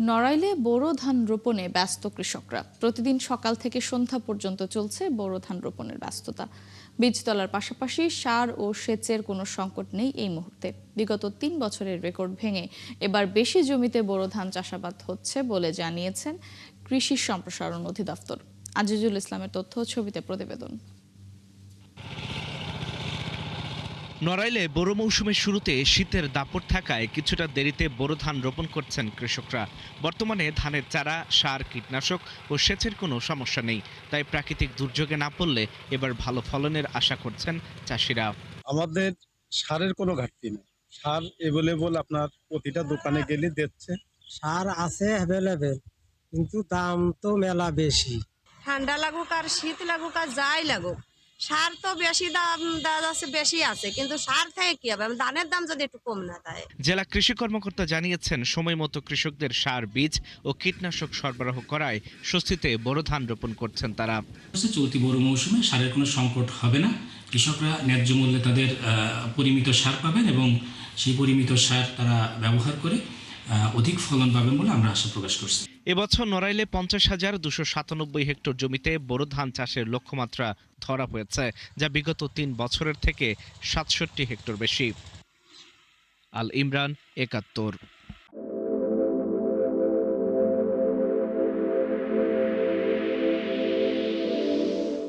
নড়াইলে বোরো ধান রোপণে ব্যস্ত কৃষকরা। প্রতিদিন সকাল থেকে সন্ধ্যা পর্যন্ত চলছে বোরো ধান রোপণের ব্যস্ততা। বীজ তলার পাশাপাশি সার ও সেচের কোনো সংকট নেই এই মুহূর্তে। বিগত ৩ বছরের রেকর্ড ভেঙে এবার বেশি জমিতে বোরো ধান চাষাবাদ হচ্ছে বলে জানিয়েছেন কৃষি সম্প্রসারণ অধিদপ্তর। আজিজুল ইসলামের তথ্য, ছবিতে প্রতিবেদন। নড়াইলে বোরো মৌসুমের শুরুতে শীতের দাপট থাকায় কিছুটা দেরিতে বোরো ধান রোপণ করছেন কৃষকরা। বর্তমানে ধানের চারা, সার, কীটনাশক ও সেচের কোনো সমস্যা নেই, তাই প্রাকৃতিক দুর্যোগে না পড়লে এবার ভালো ফলনের আশা করছেন চাষিরা। আমাদের সারের কোনো ঘাটতি নেই, সার এভেলেবল, আপনার প্রতিটা দোকানে গেলে দিচ্ছে। সার আছে অ্যাভেলেবেল, কিন্তু দাম তো মেলা বেশি। ঠান্ডা লাগুক আর শীত লাগুক আর যাই লাগুক, সার তো বেশি দাম দেওয়া যাচ্ছে, বেশি আছে, কিন্তু সার থেকে কি হবে? ধানের দাম যদি একটু কম না দেয়। জেলা কৃষি কর্মকর্তা জানিয়েছেন, সময় মতো কৃষকদের সার, বীজ ও কীটনাশক সরবরাহ করায় স্বস্তিতে বোরো ধান রোপণ করছেন তারা। চলতি বোরো মৌসুমে সারের কোনো সংকট হবে না। কৃষকরা ন্যায্য মূল্যে তাদের পরিমিত সার পাবেন এবং সেই পরিমিত সার তারা ব্যবহার করে অধিক ফলন পাবেন বলে আমরা আশা প্রকাশ করছি। এবছর নড়াইলে 50,297 হেক্টর জমিতে বোরো ধান চাষের লক্ষ্যমাত্রা ধরা হয়েছে, যা বিগত ৩ বছরের থেকে 67 হেক্টর বেশি। আল ইমরান, ৭১।